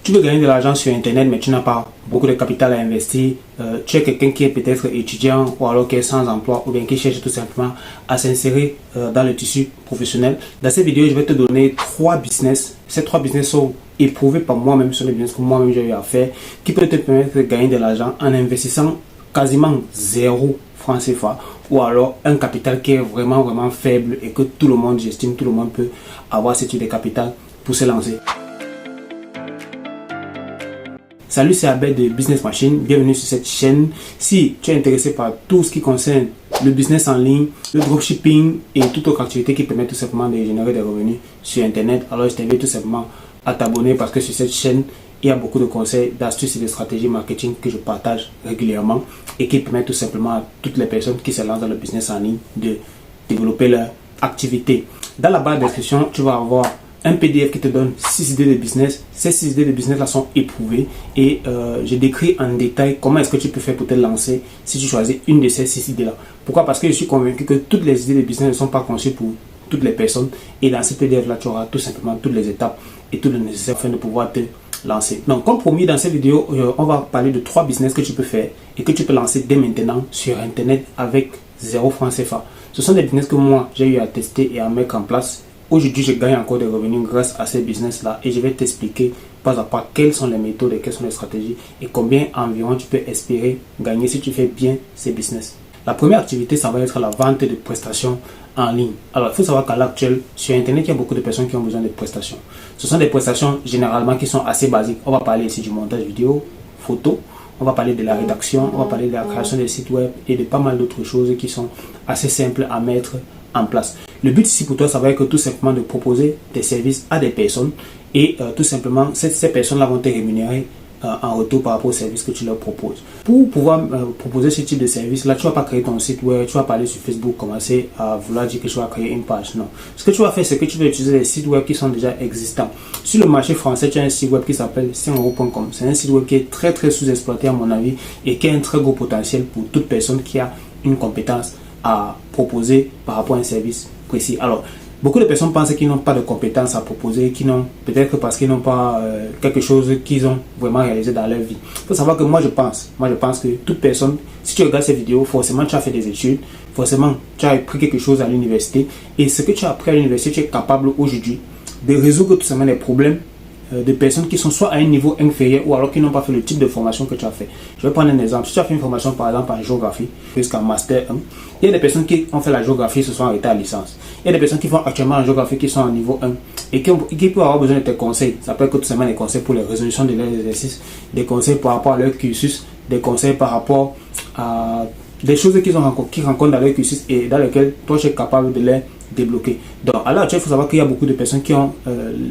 Tu veux gagner de l'argent sur Internet, mais tu n'as pas beaucoup de capital à investir. Tu es quelqu'un qui est peut-être étudiant ou alors qui est sans emploi ou bien qui cherche tout simplement à s'insérer dans le tissu professionnel. Dans cette vidéo, je vais te donner 3 business. Ces 3 business sont éprouvés par moi-même, sur les business que moi-même j'ai eu à faire, qui peuvent te permettre de gagner de l'argent en investissant quasiment 0 francs CFA ou alors un capital qui est vraiment faible et que tout le monde, j'estime, tout le monde peut avoir ce type de capital pour se lancer. Salut, c'est Abed de Business Machine, bienvenue sur cette chaîne. Si tu es intéressé par tout ce qui concerne le business en ligne, le dropshipping et toute autre activité qui permet tout simplement de générer des revenus sur Internet, alors je t'invite tout simplement à t'abonner parce que sur cette chaîne, il y a beaucoup de conseils, d'astuces et de stratégies marketing que je partage régulièrement et qui permettent tout simplement à toutes les personnes qui se lancent dans le business en ligne de développer leur activité. Dans la barre de description, tu vas avoir un PDF qui te donne 6 idées de business. Ces 6 idées de business là sont éprouvées et je décris en détail comment est-ce que tu peux faire pour te lancer si tu choisis une de ces 6 idées là. Pourquoi? Parce que je suis convaincu que toutes les idées de business ne sont pas conçues pour toutes les personnes et dans ce PDF là tu auras tout simplement toutes les étapes et tout le nécessaire afin de pouvoir te lancer. Donc comme promis, dans cette vidéo on va parler de 3 business que tu peux faire et que tu peux lancer dès maintenant sur Internet avec 0 francs CFA. Ce sont des business que moi j'ai eu à tester et à mettre en place. Aujourd'hui, je gagne encore des revenus grâce à ces business-là et je vais t'expliquer pas à pas quelles sont les méthodes et quelles sont les stratégies et combien environ tu peux espérer gagner si tu fais bien ces business. La première activité, ça va être la vente de prestations en ligne. Alors, il faut savoir qu'à l'heure actuelle, sur Internet, il y a beaucoup de personnes qui ont besoin de prestations. Ce sont des prestations généralement qui sont assez basiques. On va parler ici du montage vidéo, photo. On va parler de la rédaction, on va parler de la création des sites web et de pas mal d'autres choses qui sont assez simples à mettre en place. Le but ici pour toi, ça va être tout simplement de proposer des services à des personnes et tout simplement, ces personnes-là vont te rémunérer en retour par rapport aux services que tu leur proposes. Pour pouvoir proposer ce type de service, là, tu ne vas pas créer ton site web, tu vas pas aller sur Facebook, commencer à vouloir dire que tu vas créer une page. Non. Ce que tu vas faire, c'est que tu vas utiliser des sites web qui sont déjà existants. Sur le marché français, tu as un site web qui s'appelle 5euros.com. C'est un site web qui est très sous-exploité à mon avis et qui a un très gros potentiel pour toute personne qui a une compétence à proposer par rapport à un service précis. Alors, beaucoup de personnes pensent qu'ils n'ont pas de compétences à proposer, qu'ils n'ont peut-être parce qu'ils n'ont pas quelque chose qu'ils ont vraiment réalisé dans leur vie. Il faut savoir que moi je pense que toute personne, si tu regardes ces vidéos, forcément tu as fait des études, forcément tu as appris quelque chose à l'université et ce que tu as appris à l'université, tu es capable aujourd'hui de résoudre tout simplement les problèmes de personnes qui sont soit à un niveau inférieur ou alors qui n'ont pas fait le type de formation que tu as fait. Je vais prendre un exemple. Si tu as fait une formation par exemple en géographie jusqu'en master 1, il y a des personnes qui ont fait la géographie se sont arrêtées à licence. Il y a des personnes qui font actuellement la géographie qui sont au niveau 1 et qui peuvent avoir besoin de tes conseils. Ça peut être tout simplement des conseils pour les résolutions de leurs exercices, des conseils par rapport à leur cursus, des conseils par rapport à des choses qu'ils rencontrent dans leur cursus et dans lesquelles toi tu es capable de les débloquer. Donc à l'heure actuelle, il faut savoir qu'il y a beaucoup de personnes qui ont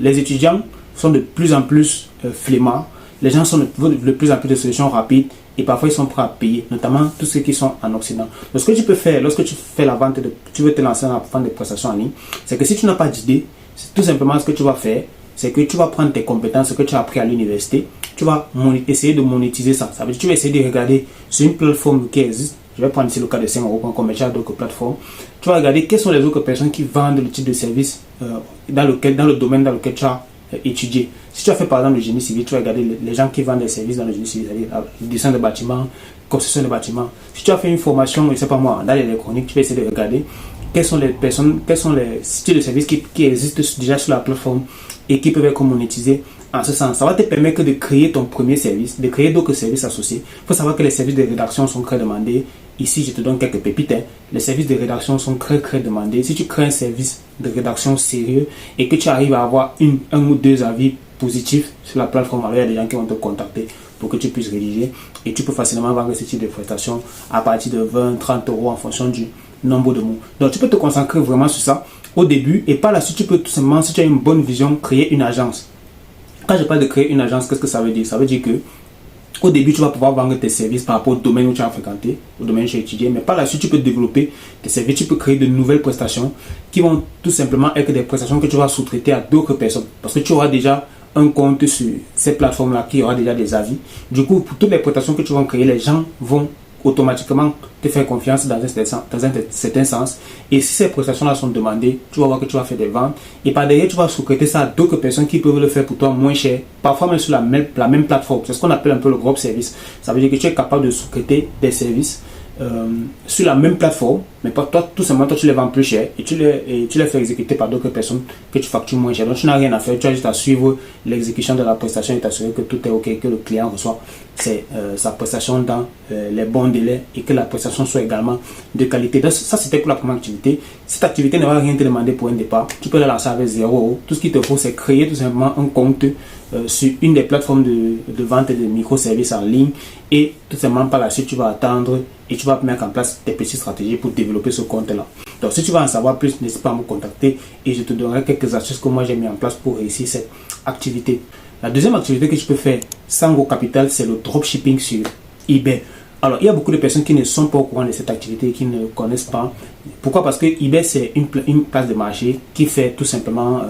les étudiants sont de plus en plus flemmards. Les gens veulent de plus en plus de solutions rapides et parfois ils sont prêts à payer, notamment tous ceux qui sont en Occident. Donc ce que tu peux faire lorsque tu fais la vente, tu veux te lancer dans la vente de prestations en ligne, c'est que si tu n'as pas d'idée, c'est tout simplement ce que tu vas faire, c'est que tu vas prendre tes compétences, ce que tu as appris à l'université, tu vas essayer de monétiser ça. Ça veut dire que tu vas essayer de regarder sur une plateforme qui existe. Je vais prendre ici le cas de 5euros.com, mais tu as d'autres plateformes. Tu vas regarder quelles sont les autres personnes qui vendent le type de service dans le domaine dans lequel tu as étudier. Si tu as fait par exemple le génie civil, tu vas regarder les gens qui vendent des services dans le génie civil, c'est-à-dire le dessin de bâtiments, construction de bâtiments. Si tu as fait une formation, je ne sais pas moi, dans l'électronique, tu vas essayer de regarder quelles sont les personnes, quels sont les styles de services qui existent déjà sur la plateforme et qui peuvent être monétisés en ce sens. Ça va te permettre de créer ton premier service, de créer d'autres services associés. Il faut savoir que les services de rédaction sont très demandés. Ici, je te donne quelques pépites. Les services de rédaction sont très demandés. Si tu crées un service de rédaction sérieux et que tu arrives à avoir un ou deux avis positifs sur la plateforme, alors il y a des gens qui vont te contacter pour que tu puisses rédiger et tu peux facilement vendre ce type de prestations à partir de 20-30 euros en fonction du nombre de mots. Donc, tu peux te concentrer vraiment sur ça au début et par la suite, tu peux tout simplement, si tu as une bonne vision, créer une agence. Quand je parle de créer une agence, qu'est-ce que ça veut dire? Ça veut dire que au début, tu vas pouvoir vendre tes services par rapport au domaine où tu as fréquenté, au domaine où tu as étudié, mais par la suite, tu peux développer tes services, tu peux créer de nouvelles prestations qui vont tout simplement être des prestations que tu vas sous-traiter à d'autres personnes. Parce que tu auras déjà un compte sur ces plateformes-là qui aura déjà des avis. Du coup, pour toutes les prestations que tu vas créer, les gens vont automatiquement te faire confiance dans un certain sens. Et si ces prestations-là sont demandées, tu vas voir que tu vas faire des ventes. Et par derrière, tu vas sous-traiter ça à d'autres personnes qui peuvent le faire pour toi moins cher, parfois même sur la même plateforme. C'est ce qu'on appelle un peu le groupe service. Ça veut dire que tu es capable de sous-traiter des services sur la même plateforme, mais pas toi, tout simplement, toi tu les vends plus cher et tu les fais exécuter par d'autres personnes que tu factures moins cher. Donc tu n'as rien à faire, tu as juste à suivre l'exécution de la prestation et t'assurer que tout est ok, que le client reçoit sa prestation dans les bons délais et que la prestation soit également de qualité. Donc ça c'était pour la première activité. Cette activité ne va rien te demander pour un départ, tu peux la lancer avec 0 €. Tout ce qu'il te faut c'est créer tout simplement un compte sur une des plateformes de vente de microservices en ligne et tout simplement par la suite tu vas attendre et tu vas mettre en place des petites stratégies pour développer ce compte-là. Donc, si tu veux en savoir plus, n'hésite pas à me contacter et je te donnerai quelques astuces que moi j'ai mis en place pour réussir cette activité. La deuxième activité que tu peux faire sans gros capital, c'est le dropshipping sur eBay. Alors, il y a beaucoup de personnes qui ne sont pas au courant de cette activité et qui ne connaissent pas. Pourquoi? Parce que eBay, c'est une place de marché qui fait tout simplement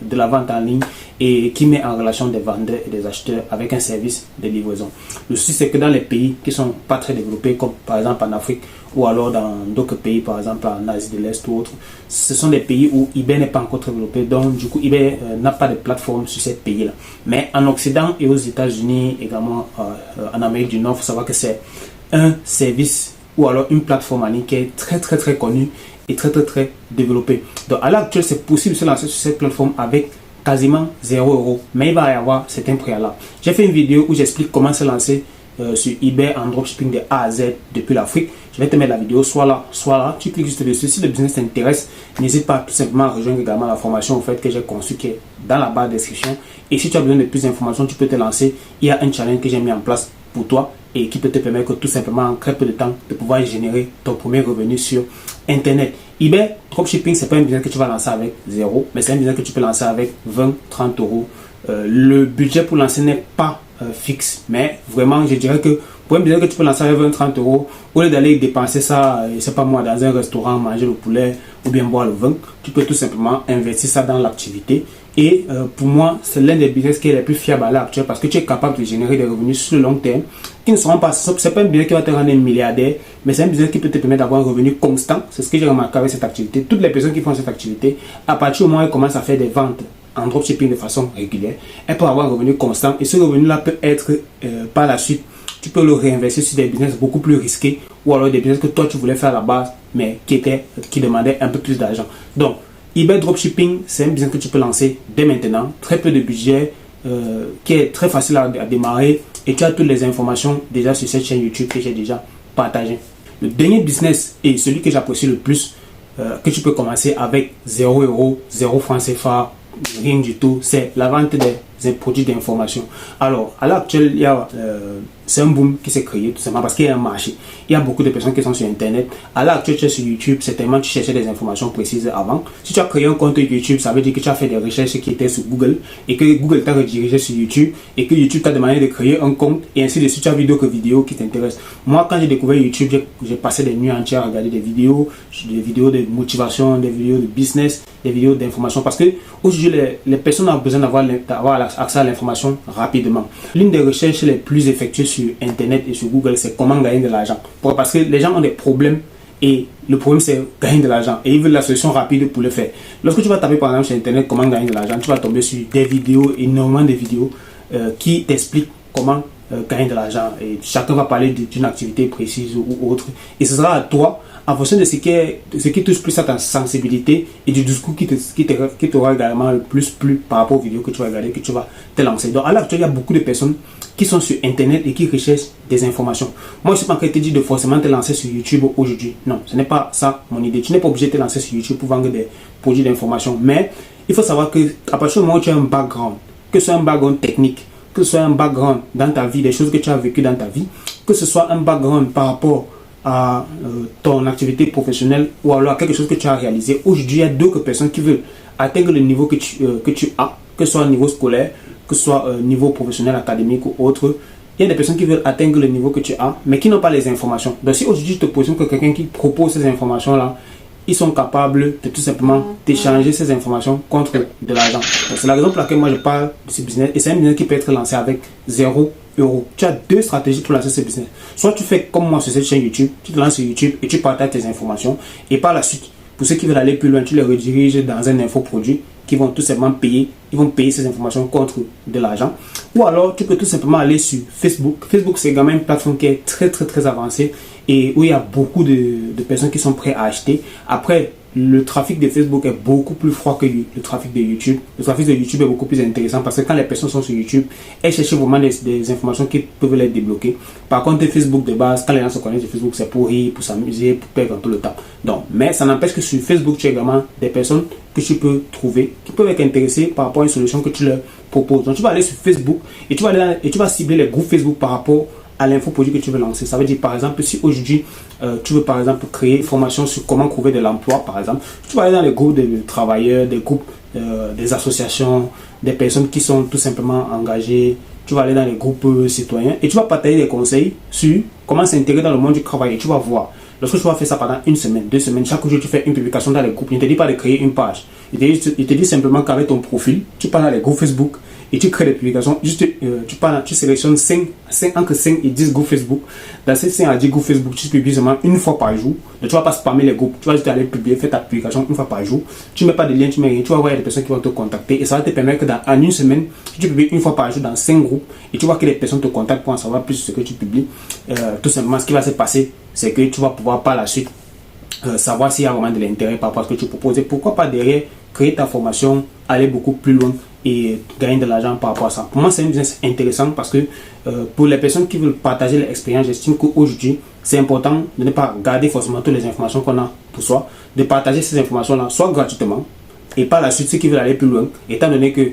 de la vente en ligne et qui met en relation des vendeurs et des acheteurs avec un service de livraison. Le souci, c'est que dans les pays qui ne sont pas très développés, comme par exemple en Afrique ou alors dans d'autres pays, par exemple en Asie de l'Est ou autre, ce sont des pays où eBay n'est pas encore très développé. Donc, du coup, eBay n'a pas de plateforme sur ces pays-là. Mais en Occident et aux États-Unis, également en Amérique du Nord, il faut savoir que c'est un service ou alors une plateforme en ligne qui est très connue et très développée. Donc, à l'heure actuelle, c'est possible de se lancer sur cette plateforme avec quasiment 0 €, mais il va y avoir certains préalables. J'ai fait une vidéo où j'explique comment se lancer sur eBay en dropshipping de A à Z depuis l'Afrique. Je vais te mettre la vidéo soit là, tu cliques juste dessus. Si le business t'intéresse, n'hésite pas tout simplement à rejoindre également la formation que j'ai conçue qui est dans la barre de description. Et si tu as besoin de plus d'informations, tu peux te lancer. Il y a un challenge que j'ai mis en place pour toi et qui peut te permettre tout simplement en très peu de temps de pouvoir générer ton premier revenu sur Internet. eBay dropshipping, c'est pas un business que tu vas lancer avec 0, mais c'est un business que tu peux lancer avec 20-30 €. Le budget pour lancer n'est pas fixe, mais vraiment je dirais que pour un business que tu peux lancer avec 20-30 €, au lieu d'aller dépenser ça, je sais pas moi, dans un restaurant, manger le poulet ou bien boire le vin, tu peux tout simplement investir ça dans l'activité. Et pour moi, c'est l'un des business qui est le plus fiable à l'heure actuelle parce que tu es capable de générer des revenus sur le long terme qui ne seront pas, c'est pas un business qui va te rendre un milliardaire, mais c'est un business qui peut te permettre d'avoir un revenu constant. C'est ce que j'ai remarqué avec cette activité. Toutes les personnes qui font cette activité, à partir du moment où elles commencent à faire des ventes en dropshipping de façon régulière, elles peuvent avoir un revenu constant et ce revenu-là peut être par la suite, tu peux le réinvestir sur des business beaucoup plus risqués ou alors des business que toi tu voulais faire à la base mais qui demandaient un peu plus d'argent. Donc, eBay Dropshipping, c'est un business que tu peux lancer dès maintenant, très peu de budget, qui est très facile à démarrer et tu as toutes les informations déjà sur cette chaîne YouTube que j'ai déjà partagée. Le dernier business et celui que j'apprécie le plus, que tu peux commencer avec 0 €, 0 francs CFA, rien du tout, c'est la vente des produits d'information. Alors, à l'heure actuelle, c'est un boom qui s'est créé tout simplement parce qu'il y a un marché. Il y a beaucoup de personnes qui sont sur Internet. À l'heure actuelle, tu es sur YouTube, certainement tu cherchais des informations précises avant. Si tu as créé un compte YouTube, ça veut dire que tu as fait des recherches qui étaient sur Google et que Google t'a redirigé sur YouTube et que YouTube t'a demandé de créer un compte et ainsi de suite. Tu as vu d'autres vidéos qui t'intéressent. Moi, quand j'ai découvert YouTube, j'ai passé des nuits entières à regarder des vidéos de motivation, des vidéos de business, des vidéos d'information parce que aujourd'hui, les personnes ont besoin d'avoir accès à l'information rapidement. L'une des recherches les plus effectuées sur Internet et sur Google, c'est comment gagner de l'argent. Parce que les gens ont des problèmes et le problème c'est gagner de l'argent et ils veulent la solution rapide pour le faire. Lorsque tu vas taper par exemple sur Internet comment gagner de l'argent, tu vas tomber sur des vidéos, énormément de vidéos qui t'expliquent comment gagner de l'argent et chacun va parler d'une activité précise ou autre et ce sera à toi en fonction de ce qui touche plus à ta sensibilité et du discours qui t'aura également le plus plu par rapport aux vidéos que tu vas regarder, que tu vas te lancer. Donc à l'heure actuelle, il y a beaucoup de personnes qui sont sur Internet et qui recherchent des informations. Moi, je ne suis pas en train de te dire de forcément te lancer sur YouTube aujourd'hui. Non, ce n'est pas ça mon idée. Tu n'es pas obligé de te lancer sur YouTube pour vendre des produits d'information. Mais il faut savoir qu'à partir du moment où tu as un background, que ce soit un background technique, que ce soit un background dans ta vie, des choses que tu as vécues dans ta vie, que ce soit un background par rapport à ton activité professionnelle ou alors à quelque chose que tu as réalisé. Aujourd'hui, il y a d'autres personnes qui veulent atteindre le niveau que tu as, que ce soit au niveau scolaire, que ce soit au niveau professionnel, académique ou autre. Il y a des personnes qui veulent atteindre le niveau que tu as, mais qui n'ont pas les informations. Donc si aujourd'hui je te positionne que quelqu'un qui propose ces informations-là, ils sont capables de tout simplement t'échanger ces informations contre de l'argent. C'est la raison pour laquelle moi je parle de ce business. Et c'est un business qui peut être lancé avec 0 euros. Tu as deux stratégies pour lancer ce business. Soit tu fais comme moi sur cette chaîne YouTube, tu te lances sur YouTube et tu partages tes informations. Et par la suite, pour ceux qui veulent aller plus loin, tu les rediriges dans un infoproduit qui vont tout simplement payer. Ils vont payer ces informations contre de l'argent. Ou alors, tu peux tout simplement aller sur Facebook. Facebook, c'est également une plateforme qui est très avancée et où il y a beaucoup de personnes qui sont prêtes à acheter. Après, le trafic de Facebook est beaucoup plus froid que le trafic de YouTube. Le trafic de YouTube est beaucoup plus intéressant parce que quand les personnes sont sur YouTube, elles cherchent vraiment des informations qui peuvent les débloquer. Par contre, Facebook de base, quand les gens se connaissent sur Facebook, c'est pour rire, pour s'amuser, pour perdre tout le temps. Donc, mais ça n'empêche que sur Facebook, tu as également des personnes que tu peux trouver qui peuvent être intéressées par rapport à une solution que tu leur proposes. Donc, tu vas aller sur Facebook et tu vas cibler les groupes Facebook par rapport à l'infoproduit que tu veux lancer. Ça veut dire, par exemple, si aujourd'hui tu veux par exemple créer une formation sur comment trouver de l'emploi, par exemple, tu vas aller dans les groupes de travailleurs, des groupes des associations, des personnes qui sont tout simplement engagées. Tu vas aller dans les groupes citoyens et tu vas partager des conseils sur comment s'intégrer dans le monde du travail. Et tu vas voir. Lorsque tu vas faire ça pendant une semaine, 2 semaines, chaque jour tu fais une publication dans les groupes. Il ne te dit pas de créer une page. Il te dit simplement qu'avec ton profil, tu parles dans les groupes Facebook et tu crées des publications. Juste, tu sélectionnes entre 5 et 10 groupes Facebook. Dans ces 5 à 10 groupes Facebook, tu publies seulement une fois par jour. Donc, tu ne vas pas spammer les groupes. Tu vas juste aller publier, faire ta publication une fois par jour. Tu ne mets pas de lien, tu ne mets rien. Tu vas voir, il y a des personnes qui vont te contacter. Et ça va te permettre que en une semaine, tu publies une fois par jour dans 5 groupes. Et tu vois que les personnes te contactent pour en savoir plus sur ce que tu publies. Tout simplement, ce qui va se passer, c'est que tu vas pouvoir par la suite savoir s'il y a vraiment de l'intérêt par rapport à ce que tu proposes. Et pourquoi pas derrière créer ta formation, aller beaucoup plus loin et gagner de l'argent par rapport à ça. Pour moi, c'est un business intéressant parce que pour les personnes qui veulent partager l'expérience, j'estime qu'aujourd'hui, c'est important de ne pas garder forcément toutes les informations qu'on a pour soi, de partager ces informations-là, soit gratuitement, et par la suite, ceux qui veulent aller plus loin, étant donné que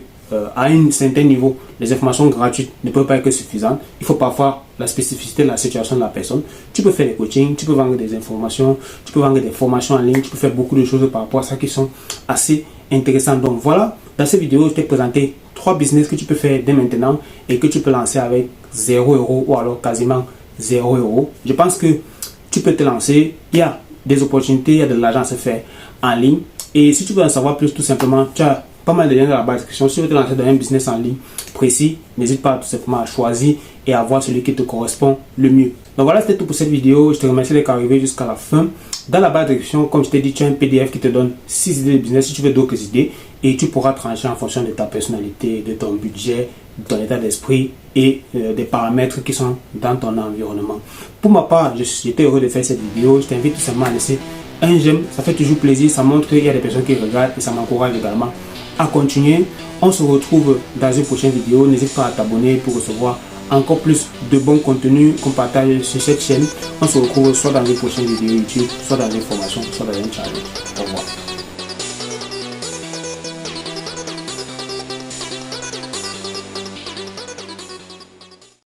à un certain niveau, les informations gratuites ne peuvent pas être suffisantes. Il faut parfois la spécificité de la situation de la personne. Tu peux faire des coachings, tu peux vendre des informations, tu peux vendre des formations en ligne, tu peux faire beaucoup de choses par rapport à ça qui sont assez intéressantes. Donc voilà, dans cette vidéo, je t'ai présenté 3 business que tu peux faire dès maintenant et que tu peux lancer avec 0 euros ou alors quasiment 0 euros. Je pense que tu peux te lancer. Il y a des opportunités, il y a de l'argent à se faire en ligne. Et si tu veux en savoir plus, tout simplement, tu as pas mal de liens dans la barre de description. Si tu veux te lancer dans un business en ligne précis, n'hésite pas tout simplement à choisir et à voir celui qui te correspond le mieux. Donc voilà, c'était tout pour cette vidéo. Je te remercie d'être arrivé jusqu'à la fin. Dans la barre de description, comme je t'ai dit, tu as un PDF qui te donne 6 idées de business si tu veux d'autres idées et tu pourras trancher en fonction de ta personnalité, de ton budget, de ton état d'esprit et des paramètres qui sont dans ton environnement. Pour ma part, j'étais heureux de faire cette vidéo. Je t'invite tout simplement à laisser un j'aime. Ça fait toujours plaisir. Ça montre qu'il y a des personnes qui regardent et ça m'encourage également à continuer. On se retrouve dans une prochaine vidéo. N'hésite pas à t'abonner pour recevoir encore plus de bons contenus qu'on partage sur cette chaîne. On se retrouve soit dans une prochaine vidéo YouTube, soit dans une formation, soit dans un challenge. Au revoir.